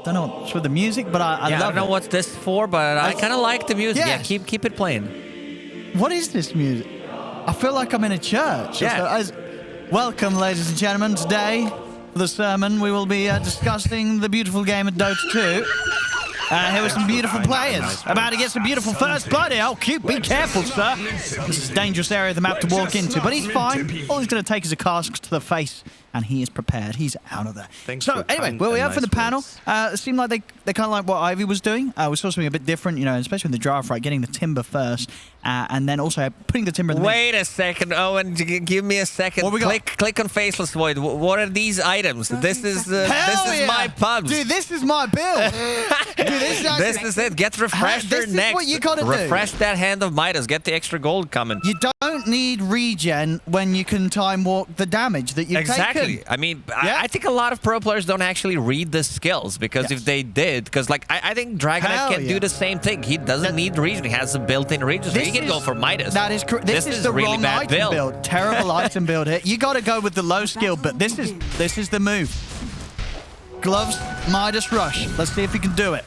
don't know what's with the music, but I love it. I don't know what's this for, but I kind of like the music. Yeah, keep it playing. What is this music? I feel like I'm in a church. Yeah. Welcome, ladies and gentlemen. Today, for the sermon, we will be discussing the beautiful game of Dota 2. Here were some beautiful players. About to get some beautiful first blood here. Oh, cute. Be careful, sir. This is a dangerous area of the map to walk into, but he's fine. All he's going to take is a cask to the face, and he is prepared. He's out of there. So, anyway, where we are for the panel, it seemed like they kind of like what Ivy was doing. We saw something a bit different, you know, especially in the draft, right? Getting the timber first, and then also putting the timber in the Wait a second, Owen. Give me a second. What we got? Click on Faceless Void. What are these items? This is my pubs. Dude, this is my build. Dude, this is it. Get Refresher this next. Is what you gotta Refresh do. that Hand of Midas. Get the extra gold coming. You don't need regen when you can time walk the damage that you've taken. I mean, I think a lot of pro players don't actually read the skills, because if they did, because like I think Dragonite can do the same thing. He doesn't need regen. He has a built-in regen, so he can go for Midas. That is correct. This is the really wrong bad item build. Terrible item build here. You got to go with the low skill, but this is the move. Gloves, Midas Rush. Let's see if he can do it.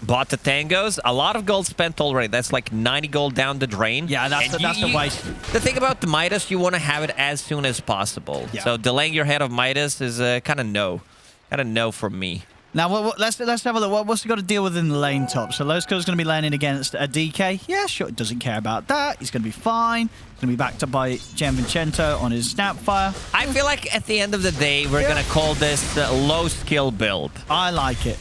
Bought the tangos. A lot of gold spent already. That's like 90 gold down the drain. Yeah, that's the waste. The thing about the Midas, you want to have it as soon as possible. Yeah. So delaying your Head of Midas is kind of no. Kind of no from me. Now, let's have a look. What's he got to deal with in the lane top? So Losko's going to be landing against a DK. Yeah, sure. Doesn't care about that. He's going to be fine. He's going to be backed up by Gianvincenzo on his Snapfire. I feel like at the end of the day, we're going to call this low skill build. I like it.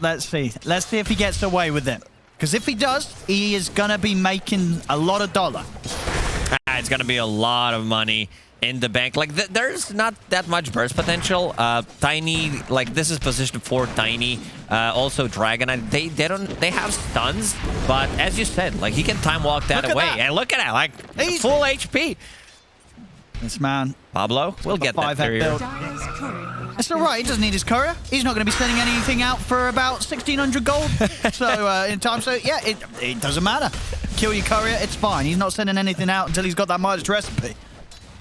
Let's see. Let's see if he gets away with it. Because if he does, he is going to be making a lot of dollar. It's going to be a lot of money in the bank. Like, there's not that much burst potential. Tiny, like, this is positioned for Tiny. Also, Dragonite, they have stuns. But as you said, like, he can time walk that away. And look at that, like, full HP. This man. Pablo, we'll get that build. It's all right. He doesn't need his courier. He's not going to be sending anything out for about 1,600 gold. In time. So, yeah, it doesn't matter. Kill your courier. It's fine. He's not sending anything out until he's got that Midas recipe.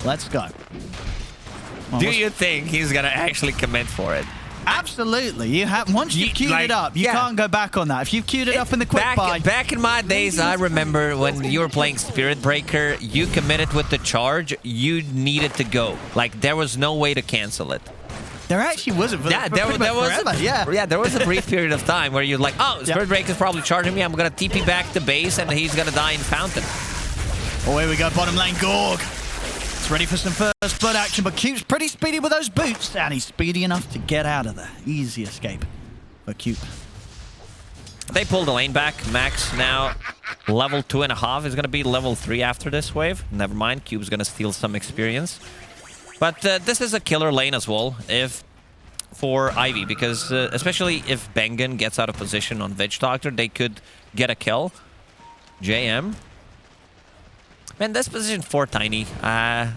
Let's go. Well, do you think he's going to actually commit for it? Absolutely. You have. Once you've queued it up, you can't go back on that. If you've queued it up in the quick buy. Back in my days, I remember when you were playing Spirit Breaker, you committed with the charge, you needed to go. Like, there was no way to cancel it. There actually wasn't. There was a brief period of time where you're like, oh, Spirit Breaker's probably charging me. I'm going to TP back to base, and he's going to die in Fountain. Oh, here we go. Bottom lane, Gorg. It's ready for some first blood action, but Cube's pretty speedy with those boots, and he's speedy enough to get out of there. Easy escape for Cube. They pull the lane back. Max now level 2.5 is going to be level 3 after this wave. Never mind. Cube's going to steal some experience. But this is a killer lane as well for Ivy, because especially if Bengen gets out of position on Witch Doctor, they could get a kill. JM. Man, this position for Tiny. I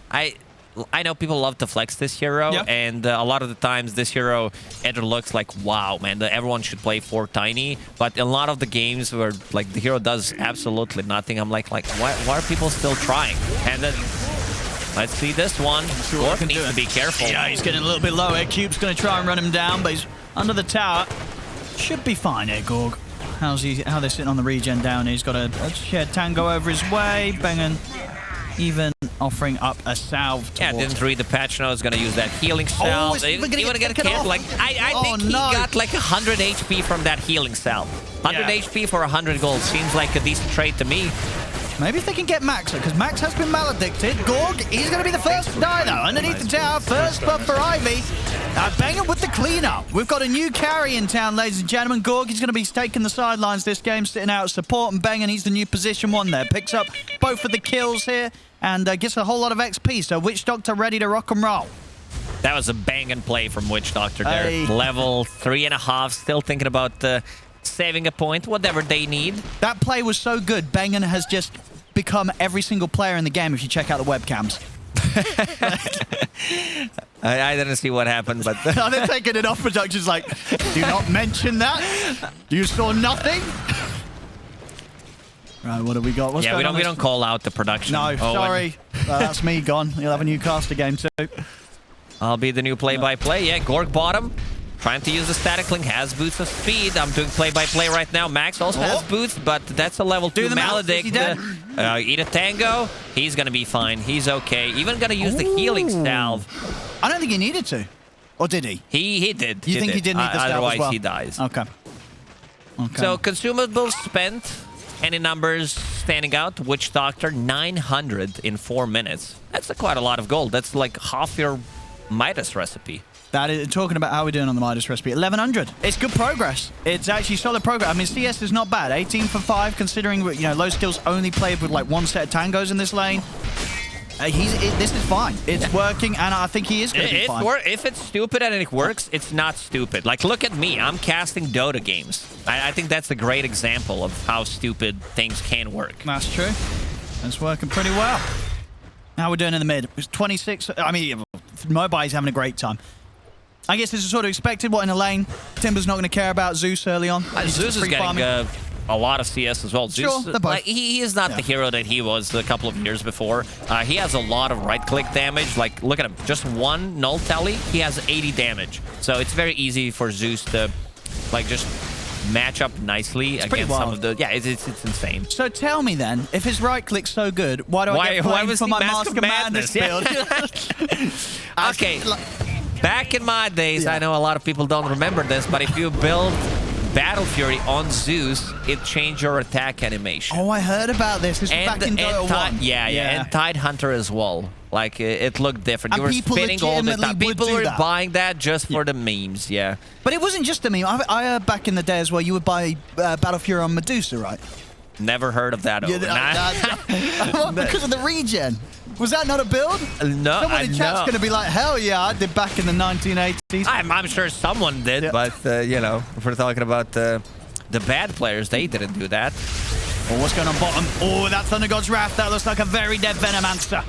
know people love to flex this hero, and a lot of the times this hero either looks like, wow, man, everyone should play for Tiny. But in a lot of the games where like the hero does absolutely nothing, I'm like why are people still trying? And then let's see this one. Gorg needs to be careful. Yeah, he's getting a little bit low here. Cube's going to try and run him down, but he's under the tower. Should be fine here, Gorg. How they're sitting on the regen down here. He's got a shared tango over his way. Bengen even offering up a salve. Yeah, didn't read the patch notes. Going to use that healing salve. You want to get a camp? Like, I think he got like 100 HP from that healing salve. 100 HP for 100 gold. Seems like a decent trade to me. Maybe if they can get Max, because Max has been maledicted. Gorg, he's going to be the first to die, though. Underneath the tower, first blood for Ivy. Bengen with the cleanup. We've got a new carry in town, ladies and gentlemen. Gorg, he's going to be taking the sidelines this game, sitting out support, and Bengen, he's the new position 1 there. Picks up both of the kills here, and gets a whole lot of XP. So Witch Doctor ready to rock and roll. That was a banging play from Witch Doctor there. Level 3.5, still thinking about saving a point, whatever they need. That play was so good. Bengen has just become every single player in the game if you check out the webcams. I didn't see what happened, but they're taking it off. Production's like, do not mention that. You saw nothing. Right, what have we got? We don't call out the production. No, sorry. That's me gone. You'll have a new caster game too. I'll be the new play-by-play. Yeah, Gorg bottom. Trying to use the static link, has boots of speed. I'm doing play-by-play right now. Max also has boots, but that's a level 2 Maledict. Eat a Tango. He's going to be fine. He's okay. Even going to use the healing salve. I don't think he needed to. Or did he? He did. You think he did need the salve otherwise as well? He dies. Okay. So consumables spent. Any numbers standing out? Witch Doctor, 900 in 4 minutes. That's quite a lot of gold. That's like half your Midas recipe. That is, talking about how we're doing on the Midas recipe, 1100. It's good progress. It's actually solid progress. I mean, CS is not bad. 18 for 5, considering, you know, low skills only played with like 1 set of tangos in this lane. This is fine. It's working, and I think he is going to be fine. If it's stupid and it works, it's not stupid. Like, look at me. I'm casting Dota games. I think that's a great example of how stupid things can work. That's true. It's working pretty well. How we're doing in the mid? It's 26. I mean, Mobi's having a great time. I guess this is sort of expected. What in the lane? Timber's not going to care about Zeus early on. Zeus is getting a lot of CS as well. Sure, Zeus, like, he is not the hero that he was a couple of years before. He has a lot of right-click damage. Like, look at him. Just one null tally, he has 80 damage. So it's very easy for Zeus to, like, just match up nicely against some of the... Yeah, it's insane. So tell me then, if his right-click's so good, why do I get blamed for my Mask of Madness build? Okay. Back in my days, I know a lot of people don't remember this, but if you build Battle Fury on Zeus, it changed your attack animation. Oh, I heard about this. This was back in Dota 1. Yeah, and Tide Hunter as well. Like, it looked different. You were spinning all the time. People were buying that just for the memes, yeah. But it wasn't just a meme. I heard back in the day as well, you would buy Battle Fury on Medusa, right? Never heard of that. Because of the regen. Was that not a build? No, someone in chat's going to be like, hell yeah, I did back in the 1980s. I'm sure someone did, but, you know, if we're talking about the bad players, they didn't do that. Oh, what's going on bottom? Oh, that Thunder God's Wrath. That looks like a very dead Venomancer.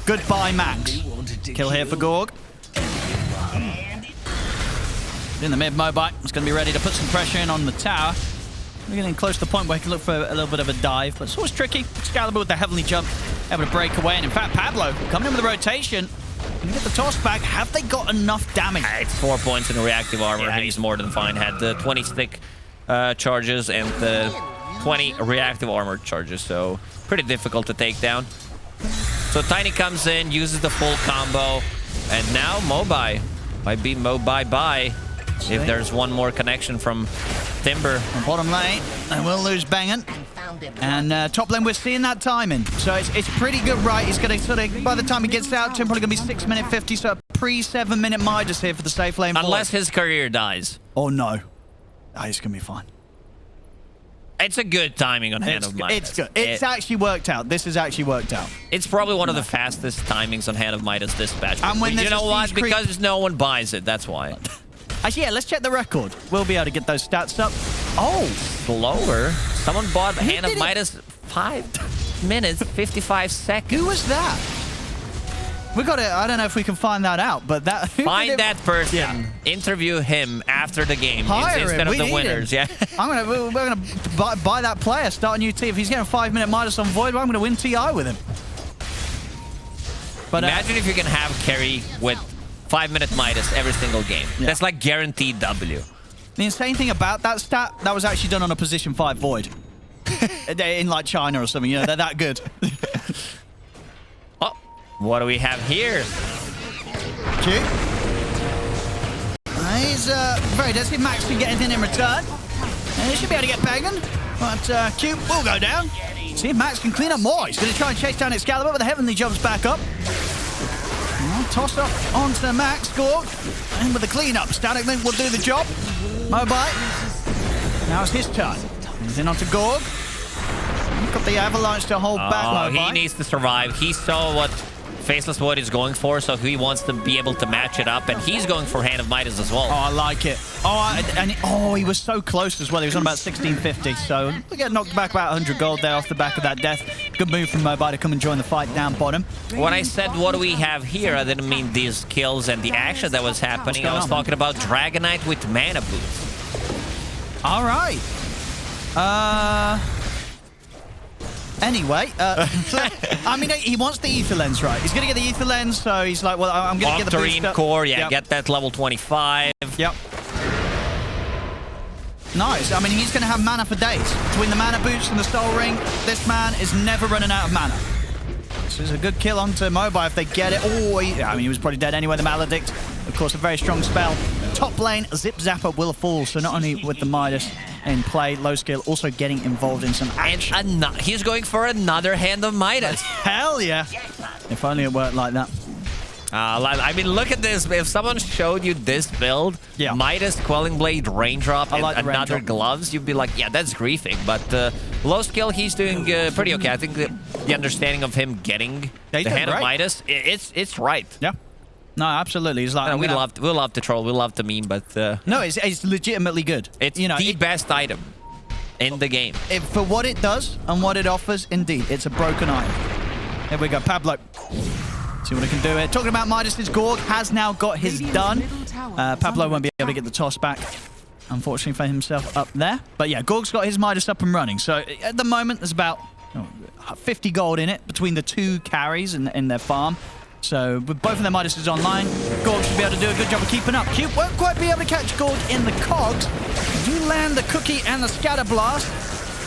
Goodbye, Max. Kill here for Gorg. In the mid, Mobite is going to be ready to put some pressure in on the tower. We're getting close to the point where he can look for a little bit of a dive, but it's always tricky. Excalibur with the heavenly jump, able to break away. And in fact, Pablo coming in with the rotation. And get the toss back. Have they got enough damage? It's 4 points in reactive armor. Yeah, he's more than fine. Had the 20 stick charges and the 20 reactive armor charges, so pretty difficult to take down. So Tiny comes in, uses the full combo, and now Mobai might be Mobai bye if there's one more connection from Timber. On bottom lane, and we'll lose Bangin. And top lane, we're seeing that timing. So it's pretty good, right? He's going to sort of, by the time he gets out, Tim probably going to be 6 minute 50, so a pre-7 minute Midas here for the safe lane. Unless his career dies. Oh, no. Oh, he's going to be fine. It's a good timing on Hand of Midas. It's good. It's actually worked out. This has actually worked out. It's probably one of the fastest timings on Hand of Midas dispatch. And when you know what? Because no one buys it. That's why. Actually, yeah, let's check the record. We'll be able to get those stats up. Oh, slower. Someone bought Hand of Midas 5 minutes, 55 seconds. Who was that? We got it. I don't know if we can find that out, but that. Find that person. Yeah. Interview him after the game instead of the winners. Yeah. We're gonna buy that player. Start a new team. If he's getting 5 minute Midas on Void, I'm gonna win TI with him. But imagine if you can have carry with 5 minute Midas every single game. Yeah. That's like guaranteed W. The insane thing about that stat, that was actually done on a position 5 Void. In like China or something, you know, they're that good. Oh, what do we have here? Q. He's very dead. See if Max can get anything in return. And he should be able to get banging. But Q will go down. See if Max can clean up more. He's going to try and chase down Excalibur, but the Heavenly jumps back up. Toss up onto Max, Gorg. And with the clean-up, Static Link will do the job. Mobite. Now it's his turn. He's in onto Gorg. He's got the Avalanche to hold back Mobite. He needs to survive. He saw what Faceless Void is going for, so he wants to be able to match it up, and he's going for Hand of Midas as well. Oh, I like it. He was so close as well. He was on about 1650, so we get knocked back about 100 gold there off the back of that death. Good move from Mobile to come and join the fight down bottom. When I said what do we have here, I didn't mean these kills and the action that was happening. I was talking about Dragonite with mana boots. All right. Anyway, I mean, he wants the Ether Lens, right? He's going to get the Ether Lens, so he's like, well, I'm going to get the boost up. Core, yeah, get that level 25. Yep. Nice. I mean, he's going to have mana for days. Between the mana boots and the soul ring, this man is never running out of mana. This is a good kill onto Mobile if they get it. Oh, he was probably dead anyway, the Maledict. Of course, a very strong spell. Top lane, Zip Zapper will fall. So not only with the Midas in play, Low Skill also getting involved in some action. And he's going for another hand of Midas. Hell yeah. If only it worked like that. I mean, look at this. If someone showed you this build, Midas, Quelling Blade, Raindrop, and another gloves, you'd be like, yeah, that's griefing. But Low Skill, he's doing pretty okay. I think the understanding of him getting the hand of Midas, it's right. Yeah. No, absolutely. It's like we love to troll, we love to meme, but no, it's legitimately good. It's the best item in the game. For what it does and what it offers, indeed, it's a broken item. Here we go, Pablo. See what I can do here. Talking about Midas, Gorg has now got his done. Pablo won't be able to get the toss back, unfortunately, for himself up there. But yeah, Gorg's got his Midas up and running. So at the moment, there's about 50 gold in it between the two carries in their farm. So with both of their Midas online, Gorg should be able to do a good job of keeping up. Cube won't quite be able to catch Gorg in the cogs. Do land the cookie and the scatter blast.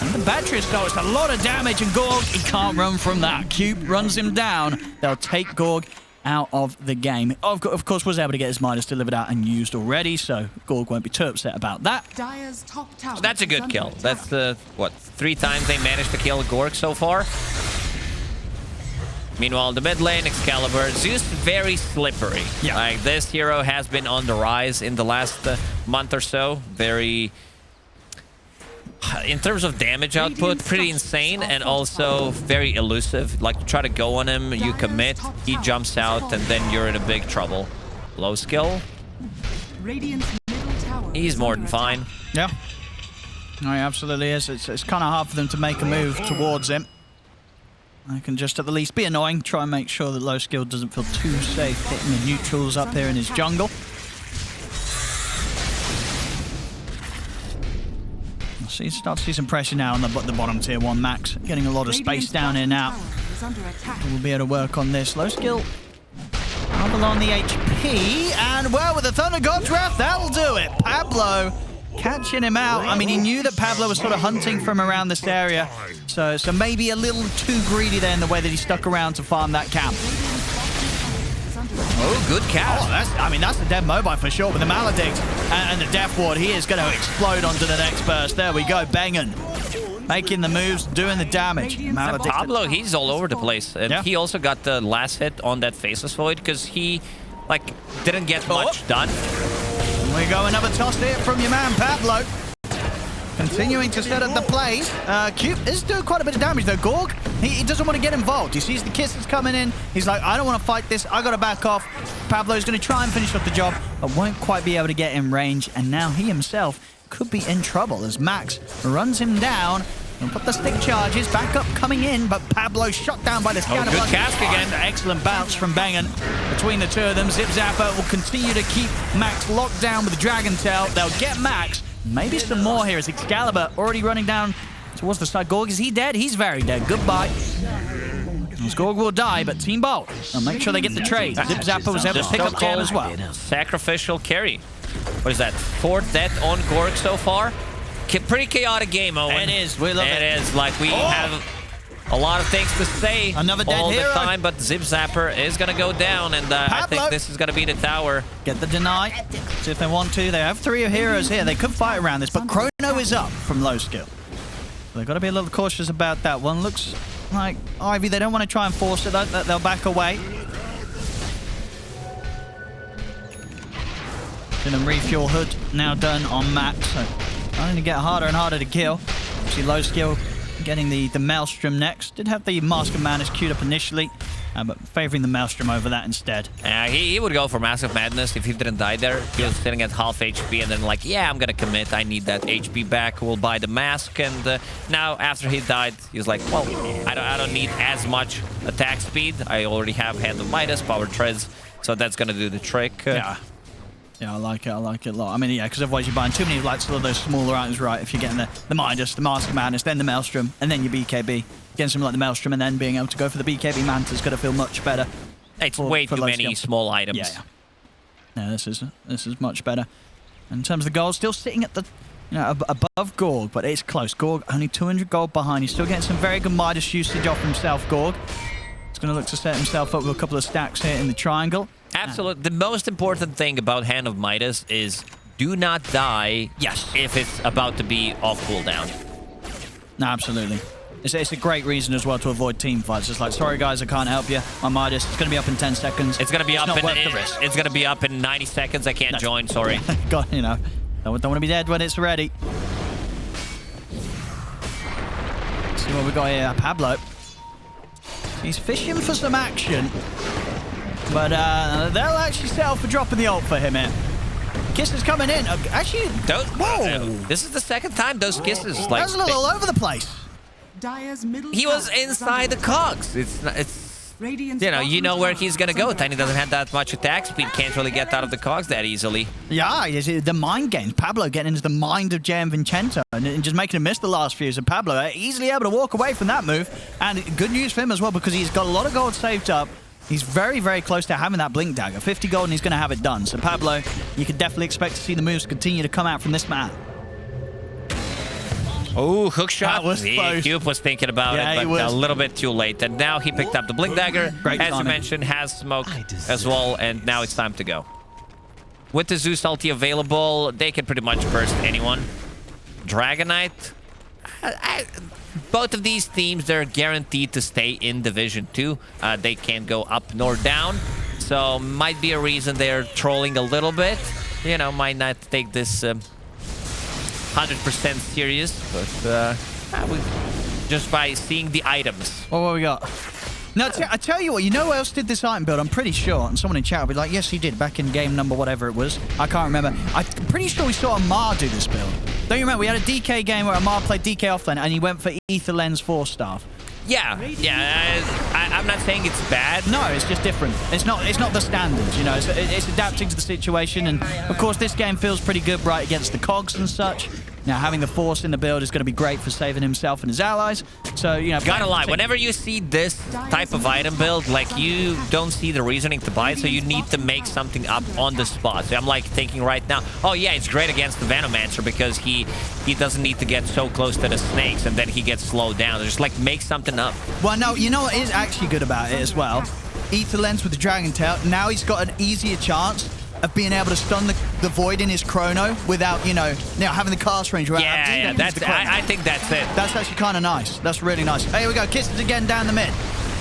And the battery though, it's a lot of damage, and Gorg, he can't run from that. Cube runs him down. They'll take Gorg out of the game. Of course, was able to get his Midas delivered out and used already, so Gorg won't be too upset about that. So that's a good kill. That's what, 3 times they managed to kill Gorg so far. Meanwhile, the mid lane, Excalibur, Zeus very slippery. Yeah. Like, this hero has been on the rise in the last month or so. Very, in terms of damage output, pretty insane, and also very elusive. Like, you try to go on him, you commit, he jumps out, and then you're in a big trouble. Low Skill, he's more than fine. Yeah. No, he absolutely is. It's kind of hard for them to make a move towards him. I can just at the least be annoying, try and make sure that Low Skill doesn't feel too safe hitting the neutrals up here in his jungle. Start to see some pressure now on the bottom tier 1 Max. Getting a lot of space down here now. We'll be able to work on this. Low Skill, double on the HP, and well, with the Thunder God's Wrath, that'll do it. Pablo catching him out. I mean, he knew that Pablo was sort of hunting from around this area, so maybe a little too greedy there in the way that he stuck around to farm that camp. Oh, good catch. Oh, that's a dead Mobile for sure with the Maledict and the Death Ward. He is going to explode onto the next burst. There we go, Bengen. Making the moves, doing the damage. Maledict. Pablo, he's all over the place. And he also got the last hit on that Faceless Void because he, didn't get much done. We go, another toss here from your man, Pablo. Continuing to set up the plays. Cube is doing quite a bit of damage, though. Gorg, he doesn't want to get involved. He sees the kisses coming in. He's like, I don't want to fight this. I got to back off. Pablo's going to try and finish up the job, but won't quite be able to get in range. And now he himself could be in trouble as Max runs him down and put the stick charges back up coming in, but Pablo shot down by the scatter. Good cast again. Excellent bounce from Bengen. Between the two of them, Zip Zapper will continue to keep Max locked down with the Dragon Tail. They'll get Max. Maybe some more here as Excalibur already running down towards the side. Gorg, is he dead? He's very dead. Goodbye. Gorg will die, but Team Bolt, they'll make sure they get the trade. Zip Zapper was able to pick up Jam as well. Sacrificial carry. What is that? 4th death on Gorg so far. Pretty chaotic game, Owen. It is. We love it. It is. Like, we have a lot of things to say Another dead all hero. the time, but Zip Zapper is going to go down, and I think this is going to be the tower. Get the deny. See if they want to. They have 3 heroes here. They could fight around this, but Chrono is up from Low Skill. So they've got to be a little cautious about that one. Looks like Ivy, they don't want to try and force it. They'll back away. Gonna refuel Hood now done on Max. So starting to get harder and harder to kill. See Low Skill getting the Maelstrom next. Did have the Mask of Madness queued up initially, but favoring the Maelstrom over that instead. He would go for Mask of Madness if he didn't die there. He was sitting at half HP and then like, yeah, I'm gonna commit. I need that HP back. We'll buy the mask. And now after he died, he's like, well, I don't need as much attack speed. I already have Hand of Midas, Power Treads, so that's gonna do the trick. Yeah, I like it a lot. I mean, yeah, because otherwise you're buying too many sort of those smaller items, right? If you're getting the Midas, the Mask of Madness, then the Maelstrom, and then your BKB. Getting something like the Maelstrom and then being able to go for the BKB Manta's going to feel much better. It's way too many small items. Yeah. No, this is much better. In terms of the goals, still sitting at the You know, above Gorg, but it's close. Gorg only 200 gold behind. He's still getting some very good Midas usage off himself, Gorg. He's going to look to set himself up with a couple of stacks here in the triangle. Absolutely. The most important thing about Hand of Midas is do not die if it's about to be off cooldown. No, absolutely. It's a great reason as well to avoid team fights. It's like, sorry guys, I can't help you. My Midas, it's going to be up in 10 seconds. It's going to be up in worth the risk. It's going to be up in 90 seconds. I can't join, sorry. God, you know, don't want to be dead when it's ready. Let's see what we got here. Pablo. He's fishing for some action. But they'll actually settle for dropping the ult for him here. Kisses coming in. Actually, whoa! This is the second time those kisses. Like, that was a little all over the place. He was inside the cogs. It's you know where he's gonna go. Tiny doesn't have that much attack speed. Can't really get out of the cogs that easily. Yeah, the mind games. Pablo getting into the mind of JM Vincenzo and just making him miss the last few. So Pablo easily able to walk away from that move. And good news for him as well because he's got a lot of gold saved up. He's very, very close to having that Blink Dagger. 50 gold and he's going to have it done. So Pablo, you can definitely expect to see the moves continue to come out from this man. Oh, hook shot. That was close. Cube was thinking about it, but a little bit too late. And now he picked up the Blink Dagger. Great as timing. you mentioned, has smoke as well. And now it's time to go. With the Zeus ulti available, they can pretty much burst anyone. Dragonite. Both of these teams, they're guaranteed to stay in Division 2. They can't go up nor down. So might be a reason they're trolling a little bit. You know, might not take this 100% serious. But just by seeing the items. Well, what we got? Now, I tell you what, you know who else did this item build? I'm pretty sure. And someone in chat will be like, yes, he did back in game number whatever it was. I can't remember. I'm pretty sure we saw Amar do this build. Don't you remember? We had a DK game where Amar played DK offlane and he went for Ether Lens 4 staff. Yeah. I'm not saying it's bad. No, it's just different. It's not the standards, you know. It's adapting to the situation. And, of course, this game feels pretty good right against the cogs and such. Now, having the Force in the build is going to be great for saving himself and his allies. So, you know... Gotta lie, whenever you see this type of item build, like, you don't see the reasoning to buy it, so you need to make something up on the spot. So I'm, like, thinking right now, oh, yeah, it's great against the Venomancer because he doesn't need to get so close to the snakes and then he gets slowed down. Just, like, make something up. Well, no, you know what is actually good about it as well? Ether Lens with the Dragon Tail. Now he's got an easier chance of being able to stun the Void in his Chrono without, you know, having the cast range. Yeah, I think that's it. That's actually kind of nice. That's really nice. Here we go. Kisses again down the mid.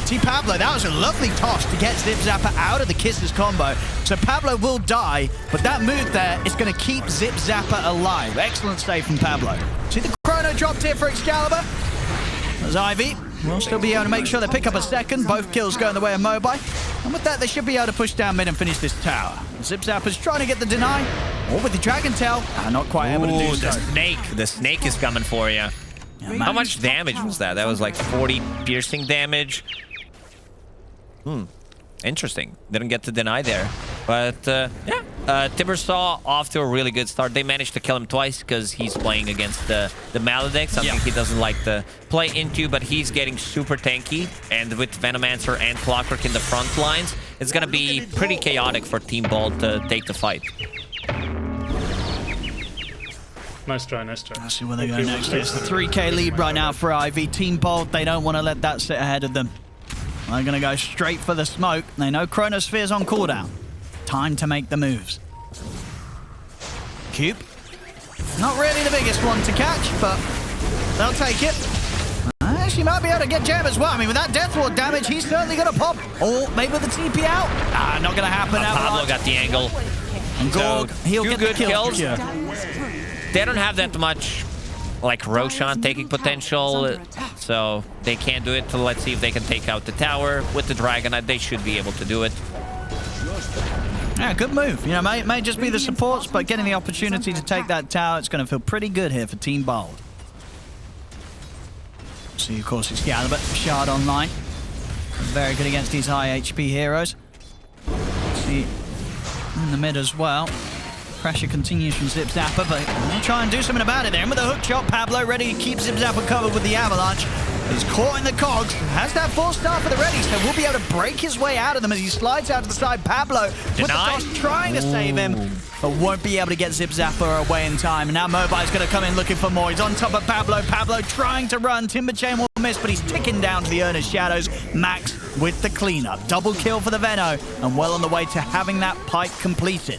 See, Pablo, that was a lovely toss to get Zip Zapper out of the Kisses combo. So Pablo will die, but that move there is going to keep Zip Zapper alive. Excellent save from Pablo. See the Chrono dropped here for Excalibur. There's Ivy. We'll still be able to make sure they pick up a second. Both kills going the way of Mobile. And with that, they should be able to push down mid and finish this tower. Zip Zapper's trying to get the deny. Or with the Dragon Tail. Not quite able to do so. The snake is coming for you. Yeah, how much damage was that? That was like 40 piercing damage. Interesting. Didn't get to deny there. But, yeah. Timbersaw off to a really good start. They managed to kill him twice because he's playing against the Maledict, something he doesn't like to play into, but he's getting super tanky. And with Venomancer and Clockwork in the front lines, it's going to be pretty chaotic for Team Bolt to take the fight. Nice try, nice try. Let's see where they go next. It's the 3k lead right now for Ivy. Team Bolt, they don't want to let that sit ahead of them. They're going to go straight for the smoke. They know Chronosphere's on cooldown. Time to make the moves. Cube. Not really the biggest one to catch, but they'll take it. Actually might be able to get Jam as well. I mean, with that Death Ward damage, he's certainly going to pop. Or maybe with the TP out. Not going to happen. Pablo got the angle. And Gorg, he'll get the kills. They don't have that much, like, Roshan taking potential, so they can't do it. So let's see if they can take out the tower. With the Dragonite, they should be able to do it. Yeah, good move. You know, may just be the supports, but getting the opportunity to take that tower, it's going to feel pretty good here for Team Bold. See, of course, Excalibur, Shard online. Very good against these high HP heroes. See, in the mid as well. Pressure continues from Zip Zapper, but they'll try and do something about it there. And with a hook shot, Pablo ready to keep Zip Zapper covered with the avalanche. He's caught in the cogs. Has that 4-star for the ready, so we'll be able to break his way out of them as he slides out to the side. Pablo with the toss trying to save him, but won't be able to get Zip Zapper away in time. And now Mobile's going to come in looking for more. He's on top of Pablo. Pablo trying to run. Timber Chain will miss, but he's ticking down to the Earner's Shadows. Max with the cleanup. Double kill for the Veno, and well on the way to having that pipe completed.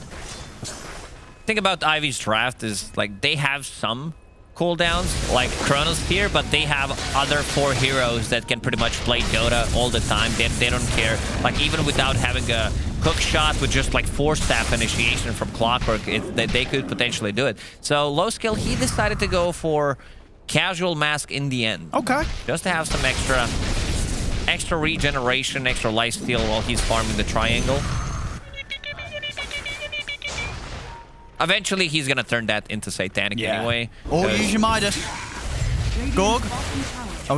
The thing about Ivy's draft is, like, they have some cooldowns, like Chronosphere, but they have other 4 heroes that can pretty much play Dota all the time. They don't care. Like, even without having a hook shot with just, like, 4-staff initiation from Clockwork, they could potentially do it. So, low skill, he decided to go for Casual Mask in the end. Okay. Just to have some extra regeneration, extra lifesteal while he's farming the triangle. Eventually, he's gonna turn that into Satanic anyway. Or use your Midas. Gorg. Oh,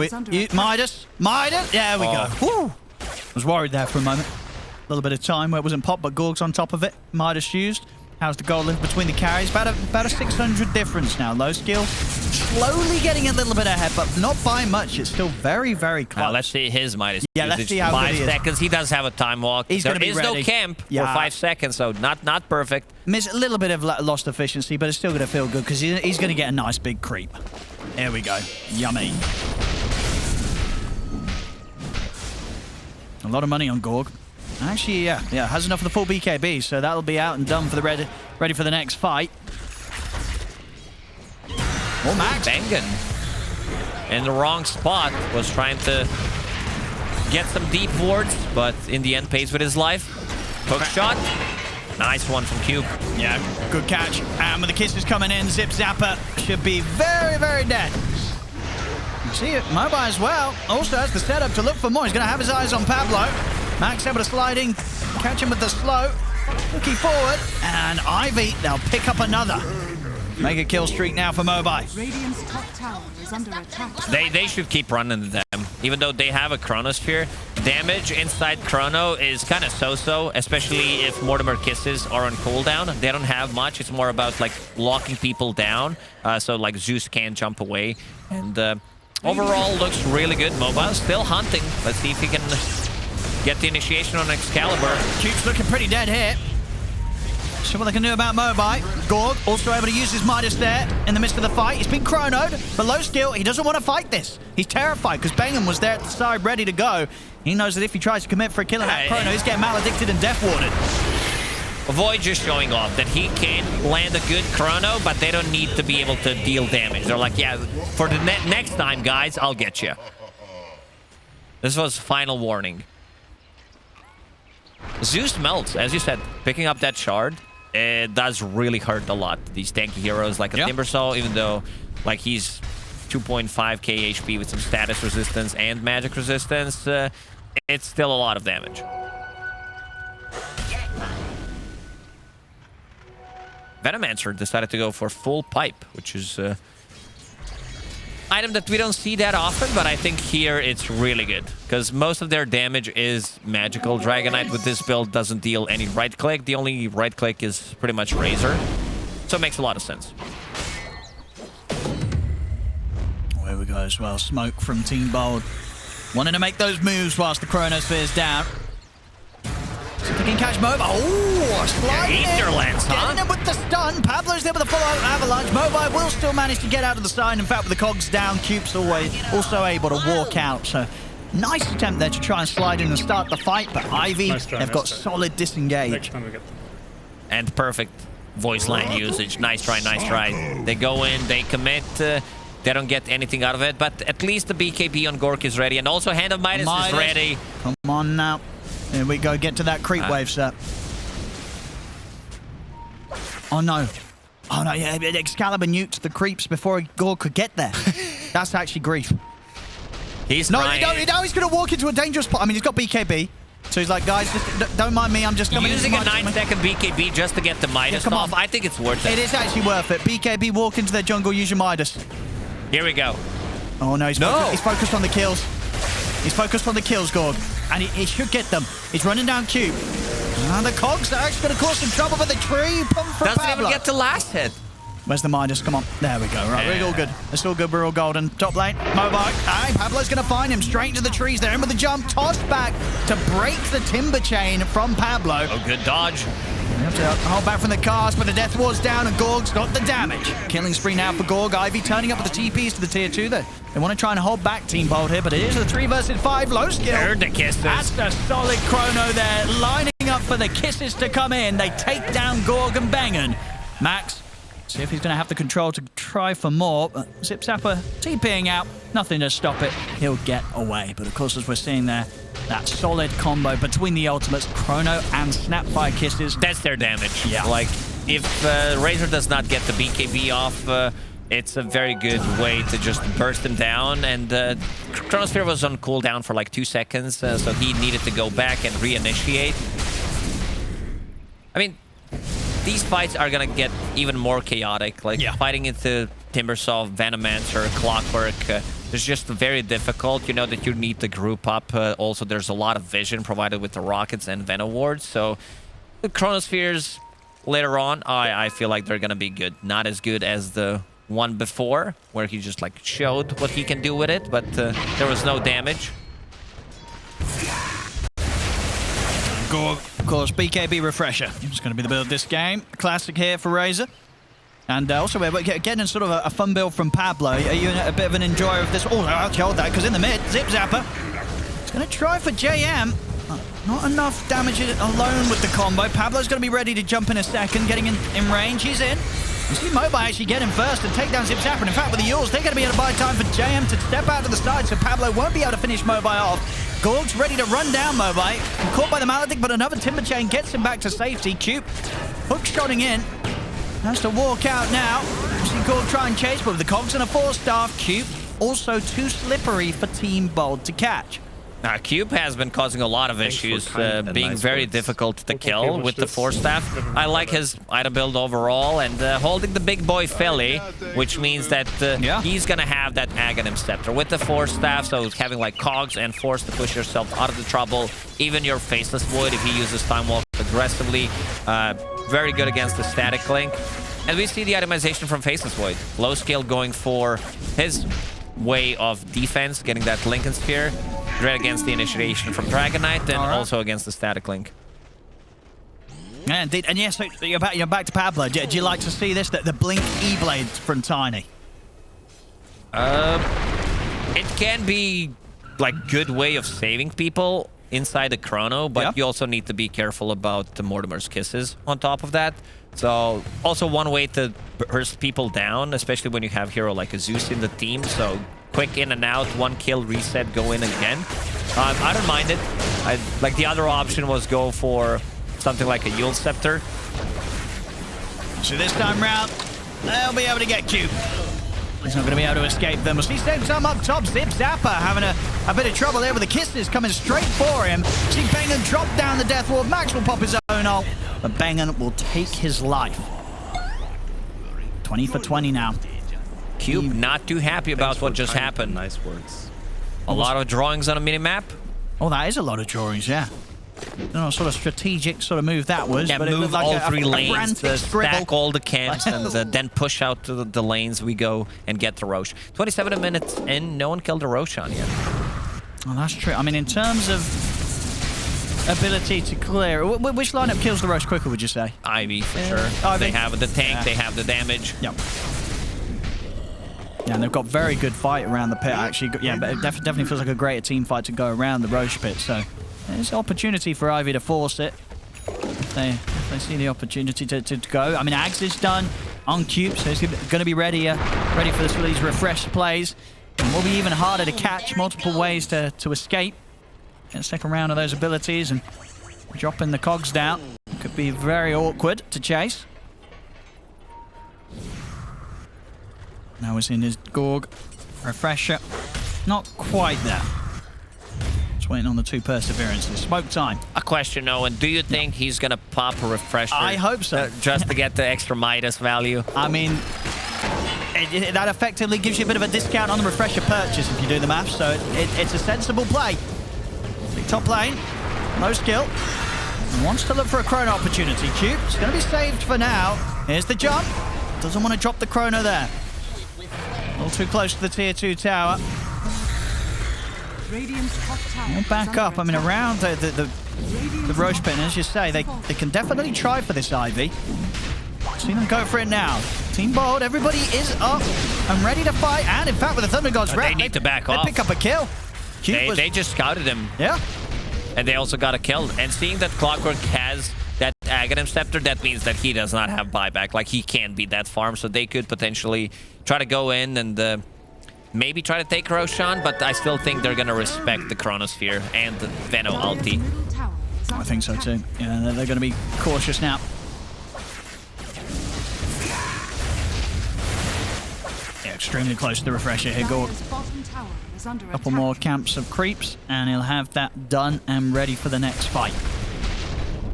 Midas? Midas? Yeah, there we go. Woo. I was worried there for a moment. A little bit of time where it wasn't pop, but Gorg's on top of it. Midas used. How's the goal live between the carries? About a 600 difference now. Low skill. Slowly getting a little bit ahead, but not by much. It's still very, very close. Let's see his Midas. Yeah, let's see how good he is. 5 seconds. He does have a time walk. There is no camp for 5 seconds, so not perfect. Miss a little bit of lost efficiency, but it's still going to feel good because he's going to get a nice big creep. There we go. Yummy. A lot of money on Gorg. Actually, yeah, has enough of the full BKB, so that'll be out and done for the ready for the next fight. Oh, Max. Bengen in the wrong spot, was trying to get some deep wards, but in the end pays with his life. Hook shot. Nice one from Cube. Yeah, good catch. And with the kisses coming in, Zip Zapper should be very, very dead. See it, Mobile as well. Also has the setup to look for more. He's going to have his eyes on Pablo. Max able to slide in, catch him with the slow. Looking forward, and Ivy, they'll pick up another. Mega kill streak now for Mobile. Radiant's top tower is under attack. They should keep running them. Even though they have a Chronosphere, damage inside Chrono is kind of so-so, especially if Mortimer Kisses are on cooldown. They don't have much. It's more about, like, locking people down, so, like, Zeus can't jump away. And overall, looks really good. Mobile still hunting. Let's see if he can get the initiation on Excalibur. Cube's looking pretty dead here. See what they can do about Mobile. Gorg also able to use his Midas there in the midst of the fight. He's been chronoed, but low skill. He doesn't want to fight this. He's terrified because Bengham was there at the side ready to go. He knows that if he tries to commit for a kill in that chrono, he's getting maledicted and death warded. Void just showing off that he can land a good chrono, but they don't need to be able to deal damage. They're like, yeah, for the next time, guys, I'll get you. This was final warning. Zeus melts, as you said, picking up that shard. It does really hurt a lot. These tanky heroes like a Timbersaw, even though, like, he's 2.5k HP with some status resistance and magic resistance, it's still a lot of damage. Venomancer decided to go for full pipe, which is item that we don't see that often, but I think here it's really good because most of their damage is magical. Dragonite with this build doesn't deal any right click. The only right click is pretty much Razor, so it makes a lot of sense. There we go as well. Smoke from Team Bold. Wanting to make those moves whilst the Chronosphere's down. See if they can catch Mobile. Oh, sliding in. Getting him with the stun. Pablo's able to follow out Avalanche. Mobile will still manage to get out of the side. In fact, with the cogs down, Cube's also able to walk out. So, nice attempt there to try and slide in and start the fight. But Ivy, they've got solid disengage. Next time we get them. And perfect voice line usage. Nice try, nice try. They go in, they commit. They don't get anything out of it. But at least the BKB on Gork is ready. And also Hand of Midas is ready. Come on now. Here we go, get to that creep wave, sir. Oh no. Oh no, yeah, Excalibur nuked the creeps before Gorg could get there. That's actually grief. He's no, he's going to walk into a dangerous spot. I mean, he's got BKB. So he's like, guys, just don't mind me, I'm just coming using a 9-second BKB just to get the Midas off. I think it's worth it. It is actually worth it. BKB, walk into their jungle, use your Midas. Here we go. Oh no, he's focused on the kills. He's focused on the kills, Gorg. And he should get them. He's running down Cube. And the cogs are actually going to cause some trouble with the tree. Pump from Doesn't Pablo. even get the last hit. Where's the Midas? Come on. There we go. Right, we're all good. It's all good. We're all golden. Top lane. Mobile. Hey, Pablo's going to find him. Straight into the trees there. In with the jump. Tossed back to break the timber chain from Pablo. Oh, good dodge. We have to hold back from the cast, but the Death Ward's down and Gorg's got the damage. Killing spree now for Gorg. Ivy turning up with the TPs to the tier 2 there. They want to try and hold back Team Bold here, but it is a 3 versus 5 low skill. Heard the kisses. That's a solid chrono there, lining up for the kisses to come in. They take down Gorg and Bengen. Max, see if he's going to have the control to try for more. But Zip Zapper TPing out, nothing to stop it. He'll get away. But of course, as we're seeing there, that solid combo between the ultimates, Chrono and Snapfire kisses. That's their damage. Yeah. Like, if Razor does not get the BKB off, it's a very good way to just burst him down. And Chronosphere was on cooldown for like 2 seconds, so he needed to go back and reinitiate. I mean, these fights are gonna get even more chaotic. Like, fighting into Timbersaw, Venomancer, Clockwork, it's just very difficult. You know that you need to group up. Also, there's a lot of vision provided with the Rockets and Venom Wards. So, the Chronospheres later on, I feel like they're gonna be good. Not as good as the one before, where he just like showed what he can do with it, but there was no damage. Gorg, of course, BKB Refresher. It's going to be the build of this game. Classic here for Razor. And also, we're getting sort of a fun build from Pablo. Are you a bit of an enjoyer of this? Oh, I'll hold that, because in the mid, Zip Zapper. It's going to try for JM. Not enough damage alone with the combo. Pablo's going to be ready to jump in a second, getting in range. He's in. You see Mobile actually get him first and take down Zip Zapper. And in fact, with the Yules, they're going to be able to buy time for JM to step out to the side, so Pablo won't be able to finish Mobile off. Gorg's ready to run down Mobile. Caught by the Maledict, but another Timber Chain gets him back to safety. Cube hook-shotting in. Has to walk out now. See Gorg try and chase, but with the Cogs and a 4-staff, Cube also too slippery for Team Bold to catch. Cube has been causing a lot of issues, being very difficult to kill with the 4-staff. I like his item build overall, and holding the big boy Philly, which means that he's going to have that Aghanim Scepter with the 4-staff, so having like Cogs and Force to push yourself out of the trouble. Even your Faceless Void, if he uses Time Walk aggressively, very good against the Static Link. And we see the itemization from Faceless Void. Low scale going for his way of defense, getting that Lincoln Sphere. Great against the initiation from Dragon Knight, and also against the Static Link. Yeah, indeed. And yes, so you're back to Pablo. Do you like to see this, the Blink E-Blades from Tiny? It can be like good way of saving people inside the Chrono, but you also need to be careful about the Mortimer's Kisses on top of that. So also one way to burst people down, especially when you have hero like a Zeus in the team. So quick in and out, 1 kill, reset, go in again. I don't mind it. Like the other option was go for something like a Yule Scepter. So this time round, they'll be able to get Cube. He's not going to be able to escape them. He sends some up top. Zip Zapper having a bit of trouble there with the kisses coming straight for him. See Bengen drop down the Death Ward. Max will pop his own ult, but Bengen will take his life. 20 for 20 now. Cube not too happy about what just happened. Nice words. A lot of drawings on a minimap. Oh, that is a lot of drawings, yeah. I don't know, sort of strategic sort of move that was. Yeah, but move it like all 3 lanes, stack all the camps, and then push out to the lanes we go and get the Roche. 27 minutes in, no one killed a Roshan yet. Oh, that's true. I mean, in terms of ability to clear, which lineup kills the Roche quicker, would you say? Ivy, for sure. Ivy. They have the tank, they have the damage. Yep. Yeah, and they've got very good fight around the pit, actually. Yeah, but it definitely feels like a greater team fight to go around the Roche pit, so there's an opportunity for Ivy to force it. If they see the opportunity to go. I mean, Ags is done on Cube, so he's going to be ready for these refreshed plays. And will be even harder to catch, multiple ways to escape. Get a second round of those abilities and dropping the Cogs down. Could be very awkward to chase. Now we're seeing his Gorg refresher. Not quite there. Just waiting on the 2 perseverances. Smoke time. A question, Owen. Do you think he's going to pop a refresher? I hope so. Just to get the extra Midas value? I mean, that effectively gives you a bit of a discount on the refresher purchase if you do the math, so it's a sensible play. Big top lane. No skill. Wants to look for a chrono opportunity. Cube. It's going to be saved for now. Here's the jump. Doesn't want to drop the chrono there. A little too close to the tier 2 tower. Radiant's top tower We'll is back under up. I mean, attack. around the Roche pin, as you say, they can definitely try for this Ivy. See them go for it now. Team Bold, everybody is up and ready to fight. And in fact, with the Thunder God's They wrap, need to back off. They pick up a kill. They just scouted him. Yeah. And they also got a kill. And seeing that Clockwork has that Aghanim Scepter, that means that he does not have buyback. Like, he can't beat that farm, so they could potentially try to go in and maybe try to take Roshan, but I still think they're going to respect the Chronosphere and the Veno ulti. Middle tower is I under think so attack. too. Yeah, they're going to be cautious now. Yeah, extremely close to the refresher here, Gorg. Dire's bottom tower is under Couple attack. more camps of creeps, and he'll have that done and ready for the next fight.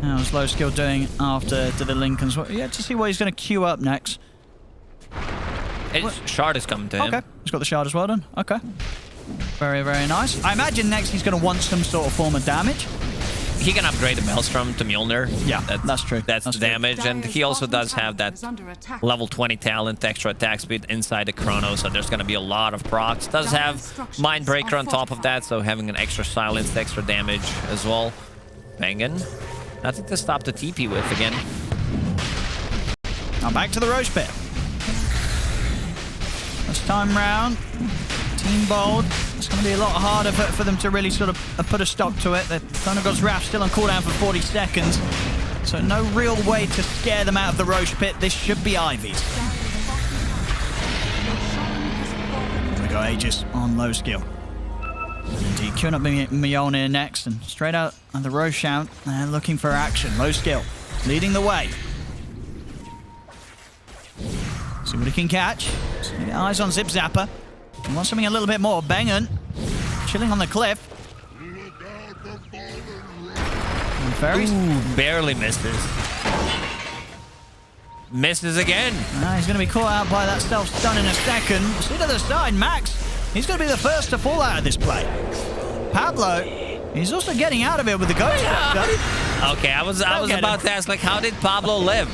How's Low Skill doing after the Lincolns? Yeah, to see what he's going to queue up next. Shard is coming to him. Okay, he's got the shard as well done. Okay. Very, very nice. I imagine next he's going to want some sort of form of damage. He can upgrade the Maelstrom to Mjolnir. Yeah, that's true. That's the true. damage, and he also does have that level 20 talent, extra attack speed inside the Chrono, so there's going to be a lot of procs. Does have Mindbreaker on top of that, so having an extra silence, extra damage as well. Bangin'. Nothing to stop the TP with again. Now back to the Roche pit. This time round, Team Bold, it's going to be a lot harder for them to really sort of put a stop to it. The Thunder God's Wrath still on cooldown for 40 seconds, so no real way to scare them out of the Roche pit. This should be Ivy's. There we go, Aegis on Low Skill. And indeed, queuing up Mjolnir next, and straight out at the Roche out, they're looking for action. Low Skill, leading the way. See what he can catch. Eyes on Zip Zapper. He wants something a little bit more. Bengen, chilling on the cliff. And Fairies. Ooh, barely misses. Misses again. He's going to be caught out by that self-stun in a second. See to the side, Max. He's going to be the first to fall out of this play. Pablo, he's also getting out of it with the Ghost Factor. Okay, I was about to ask, like, how did Pablo live?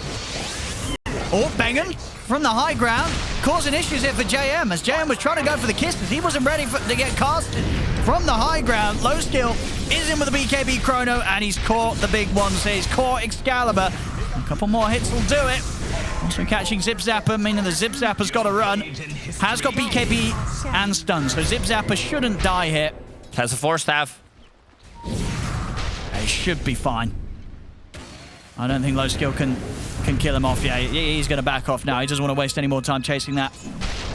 Oh, Bengen from the high ground, causing issues here for JM, as JM was trying to go for the kisses. He wasn't ready to get casted from the high ground. Low Skill is in with the BKB Chrono, and he's caught the big ones. He's caught Excalibur. A couple more hits will do it. Also catching Zip Zapper, meaning the Zip Zapper's got to run. Has got BKB and stun, so Zip Zapper shouldn't die here. Has a 4-staff. He should be fine. I don't think Low Skill can kill him off. Yeah, he's going to back off now. He doesn't want to waste any more time chasing that.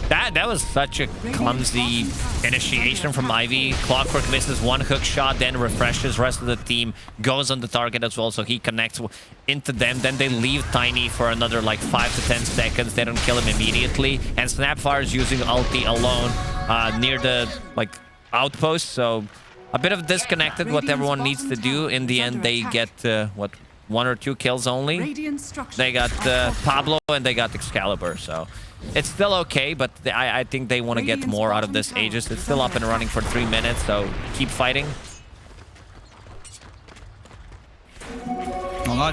That was such a clumsy initiation from Ivy. Clockwork misses one hook shot, then refreshes. Rest of the team goes on the target as well, so he connects into them. Then they leave Tiny for another like 5 to 10 seconds. They don't kill him immediately. And Snapfire is using ulti alone near the outpost. So a bit of disconnected what everyone needs to do. In the end, they get, 1 or 2 kills only. They got Pablo and they got Excalibur, so it's still okay, but I think they want to get more out of this Aegis. It's still up and running for 3 minutes, so keep fighting. Well, I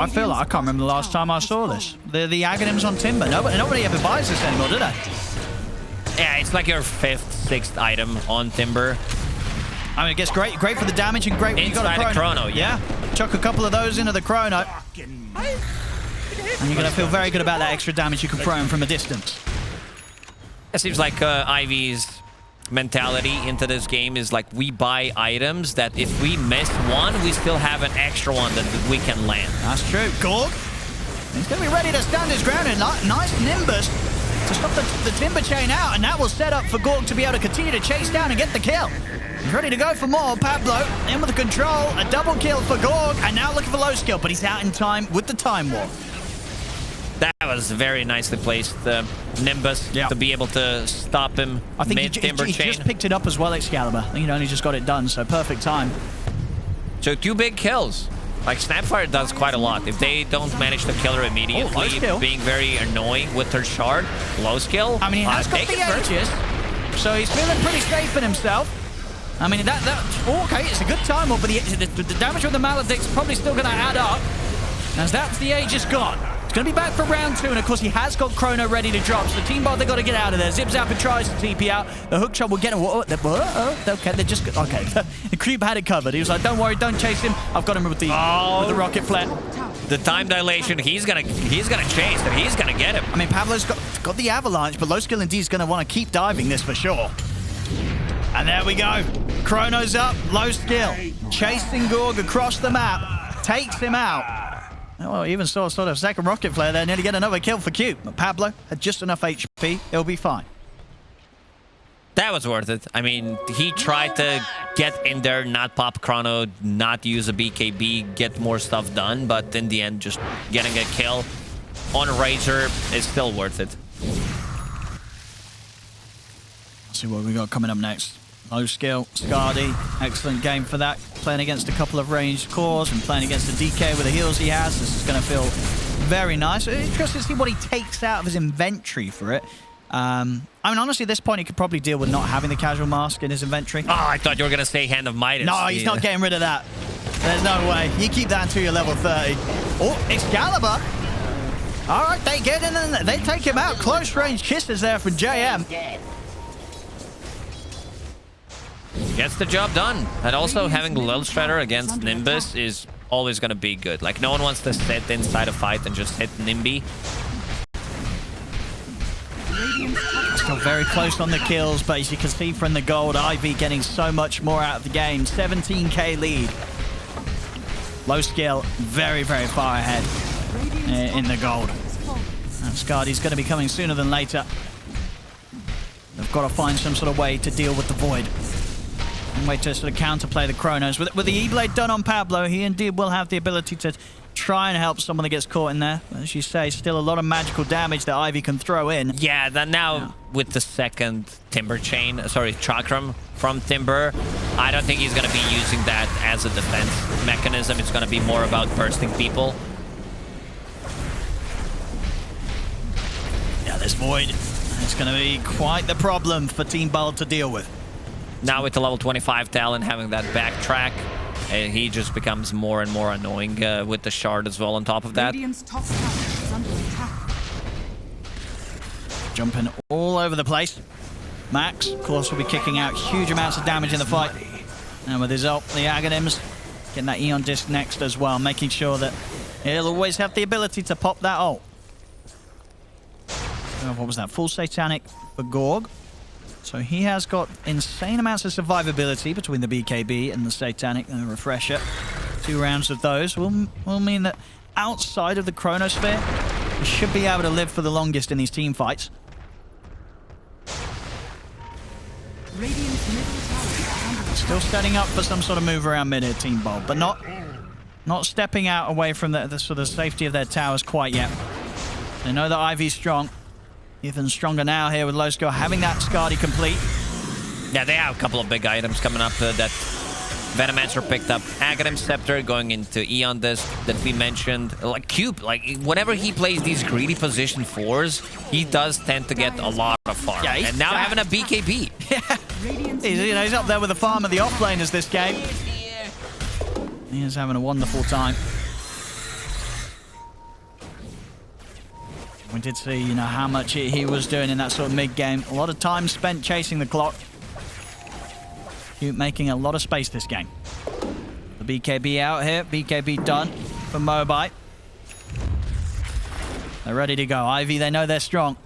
feel like I can't remember the last time I saw this. The Aghanims on Timber. Nobody ever buys this anymore, do they? Yeah, it's like your 5th, 6th item on Timber. I mean, it gets great for the damage and great when you got a Inside chrono. the Chrono, yeah. Chuck a couple of those into the Chrono. And you're going to feel very good about that extra damage you can throw him from a distance. It seems like Ivy's mentality into this game is like, we buy items that if we miss one, we still have an extra one that we can land. That's true. Gorg, he's going to be ready to stand his ground. And nice Nimbus to stop the Timber Chain out. And that will set up for Gorg to be able to continue to chase down and get the kill. He's ready to go for more. Pablo in with the control. A double kill for Gorg. And now looking for Low Skill, but he's out in time with the Time Warp. That was very nicely placed. Nimbus to be able to stop him. I think mid-Timber he chain. just picked it up as well, Excalibur. I think he'd only just got it done, so perfect time. So 2 big kills. Like, Snapfire does quite a lot. If they don't manage to kill her immediately, being very annoying with her shard, Low Skill. I mean, he has got the Aegis, so he's feeling pretty safe in himself. I mean, okay, it's a good time, but the damage with the Maledict's probably still going to add up, as that's the Aegis gone. It's going to be back for round 2, and of course he has got Chrono ready to drop. So Team Ball, they got to get out of there. Zip Zapper tries to TP out. The hook shot will get him. Okay, they're just... Okay, the creep had it covered. He was like, don't worry, don't chase him. I've got him with the rocket flare. The time dilation, he's gonna chase him. He's gonna get him. I mean, Pablo's got the avalanche, but Low Skill indeed is going to want to keep diving this for sure. And there we go. Chrono's up, Low Skill. Chasing Gorg across the map. Takes him out. Oh, even saw sort of second rocket flare there. Nearly get another kill for Q. But Pablo had just enough HP. It'll be fine. That was worth it. I mean, he tried to get in there, not pop Chrono, not use a BKB, get more stuff done. But in the end, just getting a kill on Razor is still worth it. Let's see what we got coming up next. Low Skill, Scardy, excellent game for that. Playing against a couple of ranged cores and playing against the DK with the heals he has. This is going to feel very nice. Interesting to see what he takes out of his inventory for it. I mean, honestly, at this point, he could probably deal with not having the casual mask in his inventory. Oh, I thought you were going to say Hand of Midas. No, he's not getting rid of that. There's no way. You keep that until you're level 30. Oh, Excalibur. All right, they get in and they take him out. Close range kisses there from JM. Gets the job done. And also having Lil Shredder against Nimbus is always going to be good. Like, no one wants to sit inside a fight and just hit Nimby. Still very close on the kills, but as you can see from the gold, Ivy getting so much more out of the game. 17k lead. Low Skill, very, very far ahead in the gold. And Scardy's going to be coming sooner than later. They've got to find some sort of way to deal with the Void. And way to sort of counterplay the Chronos. With the E-Blade done on Pablo, he indeed will have the ability to try and help someone that gets caught in there. As you say, still a lot of magical damage that Ivy can throw in. Yeah, then now with the second Chakram from Timber, I don't think he's going to be using that as a defense mechanism. It's going to be more about bursting people. Yeah, this Void is going to be quite the problem for Team Ball to deal with. Now with the level 25 talent having that backtrack, he just becomes more and more annoying with the shard as well on top of that. Top tower is under attack. Jumping all over the place. Max, of course, will be kicking out huge amounts of damage in the fight. And with his ult, the Aghanims, getting that Eon Disc next as well, making sure that he'll always have the ability to pop that ult. What was that? Full Satanic for Gorg. So he has got insane amounts of survivability between the BKB and the Satanic and the Refresher. 2 rounds of those will mean that outside of the Chronosphere, he should be able to live for the longest in these team fights. Still setting up for some sort of move around mid here, Team Bold, but not stepping out away from the sort of safety of their towers quite yet. They know that Ivy's strong. Even stronger now here with Low Skill having that Scardy complete. Yeah, they have a couple of big items coming up that Venomancer picked up. Aghanim Scepter going into Eon Disc that we mentioned. Like Cube, like whenever he plays these greedy position 4s, he does tend to get a lot of farm. Yeah, and now having a BKB. Yeah. He's up there with the farm of the offlaners this game. He is having a wonderful time. We did see, how much he was doing in that sort of mid-game. A lot of time spent chasing the clock. Making a lot of space this game. The BKB out here. BKB done for Mobite. They're ready to go. Ivy, they know they're strong.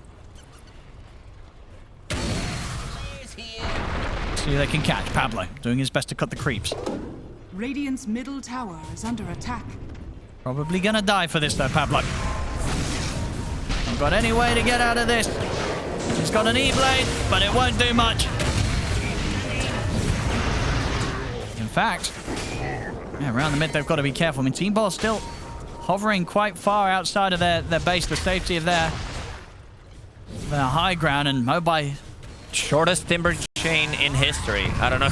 See who they can catch. Pablo doing his best to cut the creeps. Radiant's middle tower is under attack. Probably gonna die for this though, Pablo. Not got any way to get out of this. He's got an E-Blade, but it won't do much. In fact, around the mid they've got to be careful. I mean, Team Ball still hovering quite far outside of their base, the safety of their high ground, and Mobile... Shortest Timber chain in history. I don't know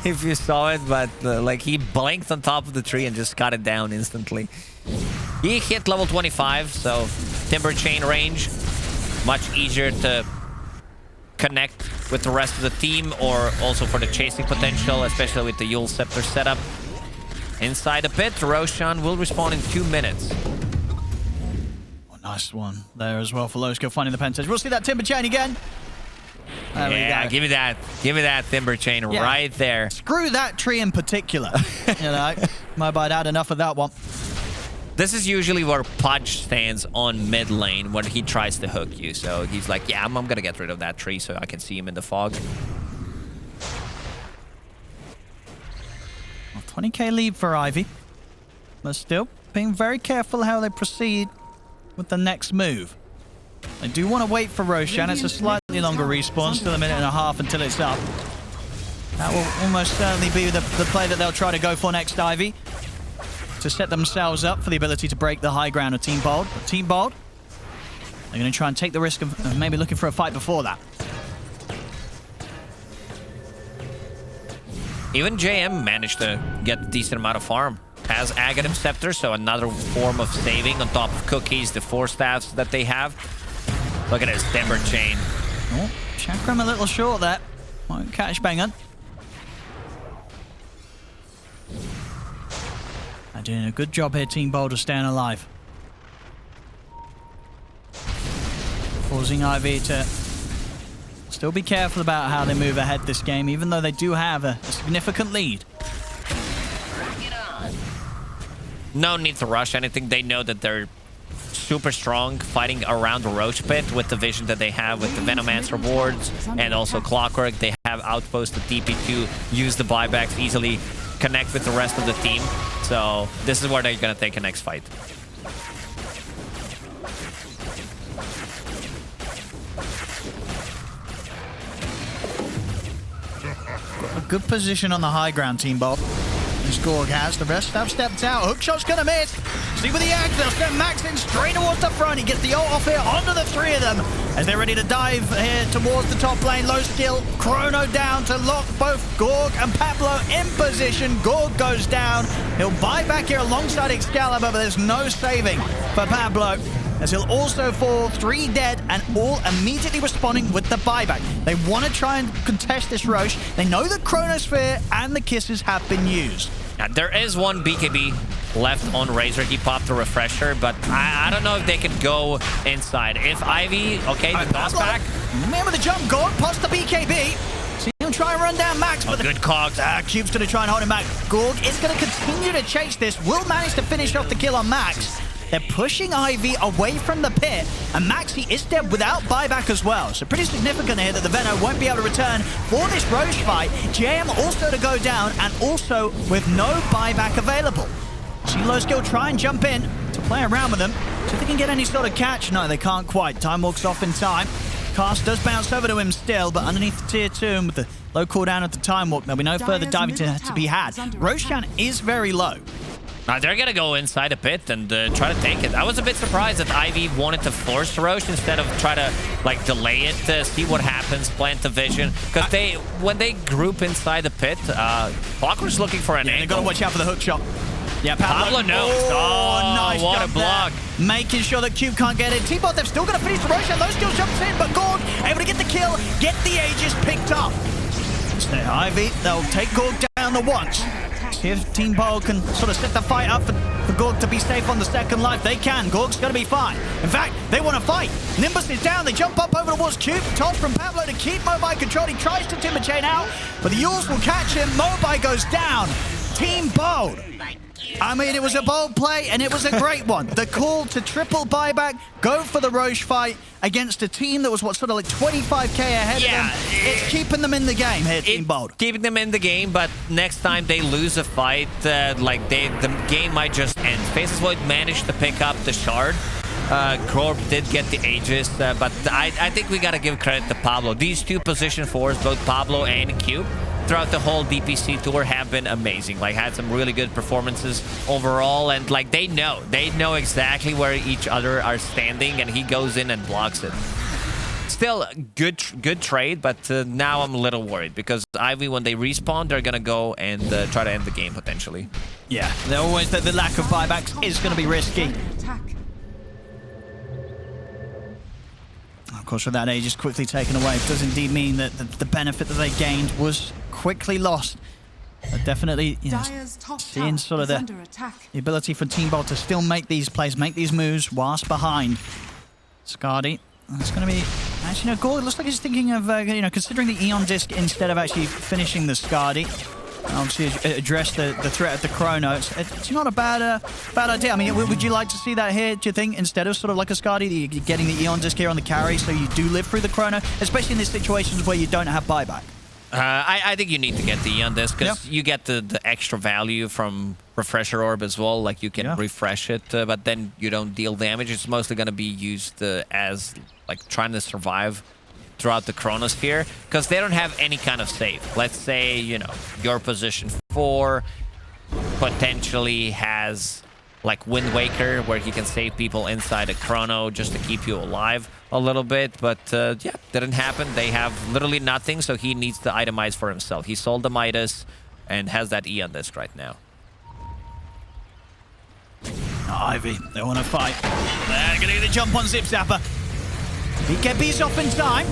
if you saw it, but like he blinked on top of the tree and just cut it down instantly. He hit level 25, so Timber chain range, much easier to connect with the rest of the team, or also for the chasing potential, especially with the Yule Scepter setup. Inside the pit, Roshan will respawn in 2 minutes. Nice one there as well for low skill finding the pentage. We'll see that timber chain again. There we go. Give me that timber chain right there. Screw that tree in particular. You know, maybe I'd had enough of that one. This is usually where Pudge stands on mid lane when he tries to hook you. So he's like, yeah, I'm gonna get rid of that tree so I can see him in the fog. 20k lead for Ivy. But still being very careful how they proceed with the next move. They do want to wait for Roshan. It's a slightly longer respawn, still a minute and a half until it's up. That will almost certainly be the play that they'll try to go for next, Ivy, to set themselves up for the ability to break the high ground of Team Bold. But Team Bold, they're going to try and take the risk of maybe looking for a fight before that. Even JM managed to get a decent amount of farm. Has Aghanim Scepter, so another form of saving on top of cookies, the 4 staffs that they have. Look at his timber chain. Oh, Chakram a little short there. Won't catch Bengen. They're doing a good job here, Team Boulder, staying alive. Forcing Ivy to still be careful about how they move ahead this game, even though they do have a significant lead. No need to rush anything. They know that they're super strong fighting around the Roach Pit with the vision that they have with the Venomancer wards and also Clockwork. They have outposts to DP2, use the buybacks, easily connect with the rest of the team. So this is where they're going to take a next fight. A good position on the high ground, Team Bob. Gorg has. The rest have stepped out. Hookshot's gonna miss. See with the eggs, they'll send Max in straight towards the front. He gets the ult off here onto the 3 of them as they're ready to dive here towards the top lane. Low skill. Chrono down to lock both Gorg and Pablo in position. Gorg goes down. He'll buy back here alongside Excalibur, but there's no saving for Pablo, as he'll also fall 3 dead and all immediately responding with the buyback. They want to try and contest this Roche. They know that Chronosphere and the Kisses have been used. Now, there is one BKB left on Razor. He popped a refresher, but I don't know if they can go inside. If Ivy, okay, the toss back. Remember the jump, Gorg, past the BKB. See him try and run down Max, but good cogs. Cube's going to try and hold him back. Gorg is going to continue to chase this. Will manage to finish off the kill on Max. They're pushing Ivy away from the pit, and Maxi is dead without buyback as well. So pretty significant here that the Veno won't be able to return for this Roche fight. JM also to go down, and also with no buyback available. See low skill try and jump in to play around with them. See if they can get any sort of catch. No, they can't quite. Time walks off in time. Cast does bounce over to him still, but underneath the tier 2 and with the low cooldown at the time walk, there'll be no further diving to be had. Roshan is very low. Now they're going to go inside a pit and try to take it. I was a bit surprised that Ivy wanted to force Roche instead of try to like delay it to see what happens, plant the vision. Because when they group inside the pit, Clockwork's looking for an angle. They've got to watch out for the hook shot. Yeah, Pablo knows. Oh, nice what a block. There. Making sure that Cube can't get in. T-Bot, they've still got to finish the Roche. Low skill jumps in, but Gorg able to get the kill, get the Aegis picked up. So Ivy, they'll take Gorg down the once. See if Team Bowl can sort of set the fight up for Gorg to be safe on the second life. They can. Gorg's going to be fine. In fact, they want to fight. Nimbus is down. They jump up over towards Cube. Toss from Pablo to keep Mobai controlled. He tries to timber chain out, but the Yules will catch him. Mobai goes down. Team Bold. I mean, it was a bold play, and it was a great one. The call to triple buyback, go for the Roche fight against a team that was, what, sort of like 25k ahead of them. It's keeping them in the game here, Team Bold. Keeping them in the game, but next time they lose a fight, the game might just end. Faces Void managed to pick up the shard. Corp did get the Aegis, but I think we got to give credit to Pablo. These two position 4s, both Pablo and Cube, throughout the whole DPC tour have been amazing. Like, had some really good performances overall, and like they know exactly where each other are standing, and he goes in and blocks it. Still good trade, but now I'm a little worried because Ivy, when they respawn, they're gonna go and try to end the game potentially. Yeah, they're always the lack of buybacks is gonna be risky. Of course, with that Aegis quickly taken away, it does indeed mean that the benefit that they gained was quickly lost. But definitely, you know, Dire's top seeing tower sort of is the under attack. ability for Team Bolt to still make these plays, make these moves whilst behind. Scardy. It's going to be... Actually, no, Gorg looks like he's thinking of, you know, considering the Eon Disc instead of actually finishing the Scardy. Obviously, address the threat of the Chrono. It's not a bad idea. I mean, would you like to see that here, do you think? Instead of sort of like a Scardy, you're getting the Eon Disc here on the carry, so you do live through the Chrono, especially in these situations where you don't have buyback. I think you need to get the Eon Disc because you get the extra value from Refresher Orb as well. Like, you can refresh it, but then you don't deal damage. It's mostly going to be used as, like, trying to survive throughout the Chronosphere because they don't have any kind of save. Let's say, you know, your position 4 potentially has, like, Wind Waker, where he can save people inside a Chrono just to keep you alive a little bit. But, yeah, didn't happen. They have literally nothing, so he needs to itemize for himself. He sold the Midas and has that Eon Disc right now. Ivy, they want to fight. They're going to get the jump on Zip Zapper. BKB's off in time.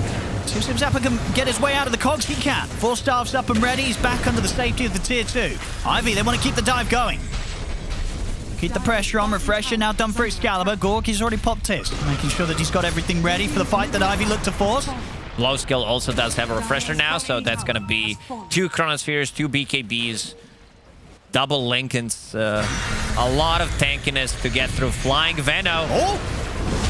See if Zip Zapper can get his way out of the cogs. He can. 4 staffs up and ready. He's back under the safety of the tier 2. Ivy, they want to keep the dive going. Keep the pressure on. Refresher now done for Excalibur. Gorg, he's already popped his. Making sure that he's got everything ready for the fight that Ivy looked to force. Low Skill also does have a Refresher now, so that's going to be 2 Chronospheres, 2 BKBs, double Lincolns. A lot of tankiness to get through. Flying Veno. Oh!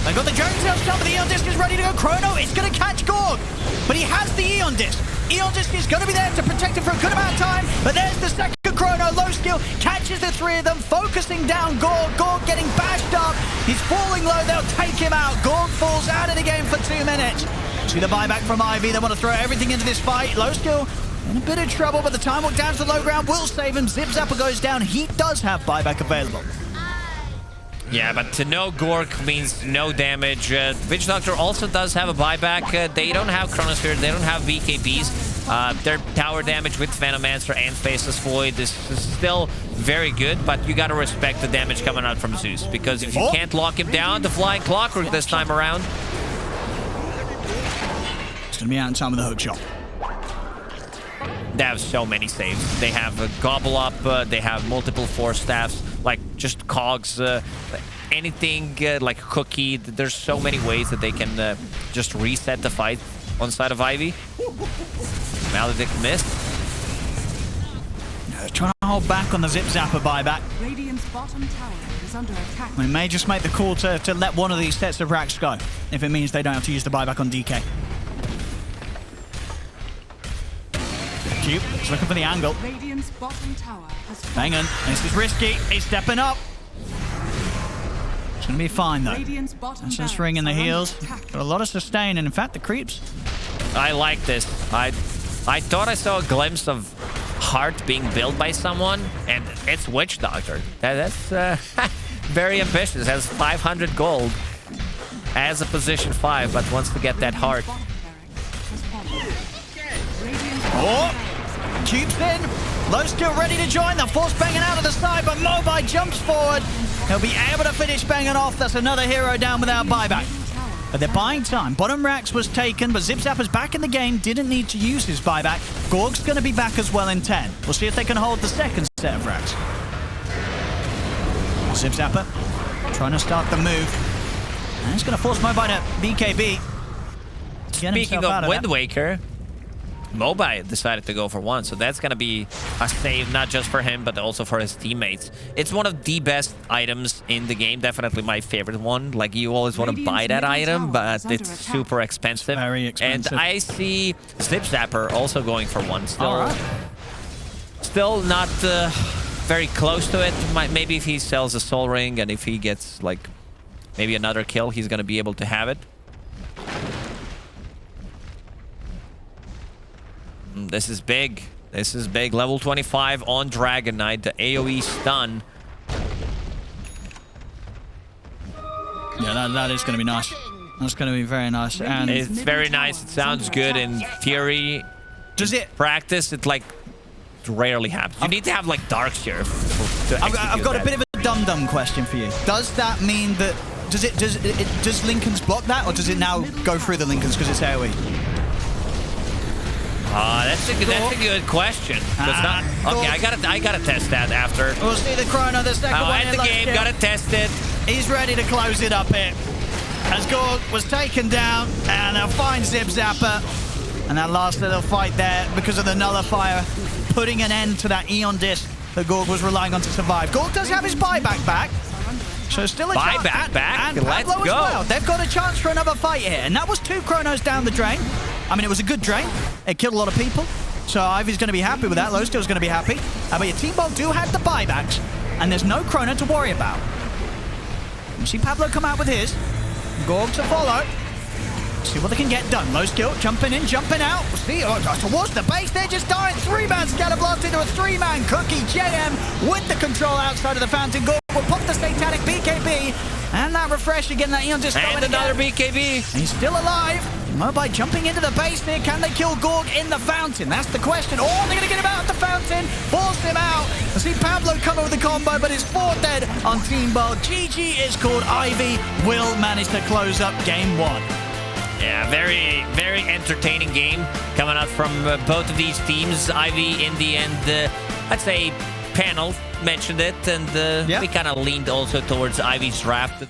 They got the Dragon Tail stop, but the Eon Disc is ready to go. Chrono, it's going to catch Gorg. But he has the Eon Disc. Eon Disc is going to be there to protect him for a good amount of time. But there's the second Chrono. Low Skill catches the 3 of them, focusing down Gorg. Gorg getting bashed up. He's falling low. They'll take him out. Gorg falls out of the game for 2 minutes. See the buyback from Ivy. They want to throw everything into this fight. Low Skill in a bit of trouble, but the time walk down to the low ground will save him. Zip Zapper goes down. He does have buyback available. Yeah, but to no Gorg means no damage. Witch Doctor also does have a buyback. They don't have Chronosphere, they don't have BKBs. Their tower damage with Venomancer and Faceless Void is still very good, but you gotta respect the damage coming out from Zeus, because if you can't lock him down, the Flying Clockwork this time around. It's gonna be out in time with the hook shot. They have so many saves. They have a Gobble Up, they have multiple 4 staffs, like just cogs, anything like Cookie. There's so many ways that they can just reset the fight on side of Ivy. Maledict missed. Trying to hold back on the Zip Zapper buyback. Radiant's bottom tower is under attack. We may just make the call to let one of these sets of racks go, if it means they don't have to use the buyback on DK. Cube is looking for the angle. Radiant's bottom tower has Hang on, this is risky. He's stepping up. It's going to be fine, though. Radiant's bottom That's just barracks ringing the are under heels. attack. Got a lot of sustain, and in fact, the creeps. I like this. I thought I saw a glimpse of Heart being built by someone, and it's Witch Doctor. That's very ambitious. Has 500 gold as a position 5, but wants to get that Heart. Oh! Cubes in. Low Skill ready to join. The force banging out of the side, but Mobai jumps forward. He'll be able to finish banging off. That's another hero down without buyback. But they're buying time. Bottom racks was taken, but Zip Zapper's back in the game. Didn't need to use his buyback. Gorg's going to be back as well in 10. We'll see if they can hold the second set of racks. Zip Zapper trying to start the move. And he's going to force Mobai to BKB. Speaking of Wind Waker, Mobai decided to go for 1, so that's going to be a save not just for him, but also for his teammates. It's one of the best items in the game, definitely my favorite one. Like, you always want to buy that item, but it's super expensive. Very expensive. And I see Zip Zapper also going for 1. Still not very close to it. Maybe if he sells a Soul Ring and if he gets, like, maybe another kill, he's going to be able to have it. This is big. This is big. Level 25 on Dragon Knight. The AoE stun. Yeah, that is going to be nice. That's going to be very nice. And it's very nice. It sounds good in theory. Does it practice? It like rarely happens. You need to have like Dark Sheriff. I've got a bit of a dum-dum question for you. Does that mean that does Lincoln's block that, or does it now go through the Lincolns because it's AoE? That's That's a good question. Okay, I gotta test that after. We'll see the chrono, the second one. End the game, gotta test it. He's ready to close it up here. As Gorg was taken down, and they'll find Zip Zapper. And that last little fight there, because of the nullifier, putting an end to that Eon disc that Gorg was relying on to survive. Gorg does have his buyback back. So still a chance. Buyback back? And Let's Pablo go. as well. They've got a chance for another fight here. And that was 2 chronos down the drain. I mean, it was a good drain. It killed a lot of people. So Ivy's going to be happy with that. Lowstill's going to be happy. But your Team Bolt do have the buybacks. And there's no chrono to worry about. You see Pablo come out with his. Gorg to follow. See what they can get done. Low skill, jumping in, jumping out. See, towards the base, they're just dying. 3-man scatter blast into a 3-man cookie. JM with the control outside of the fountain. Gorg will pop the satanic BKB. And that refresh again, that Eon just and another BKB. He's still alive. Mobile jumping into the base here. Can they kill Gorg in the fountain? That's the question. Oh, they're going to get him out of the fountain. Force him out. I see Pablo come over the combo, but it's 4 dead on Team Bolt. GG is called. Ivy will manage to close up game 1. Yeah, very, very entertaining game coming out from both of these teams. Ivy, in the end, I'd say panel mentioned it, and we kind of leaned also towards Ivy's draft.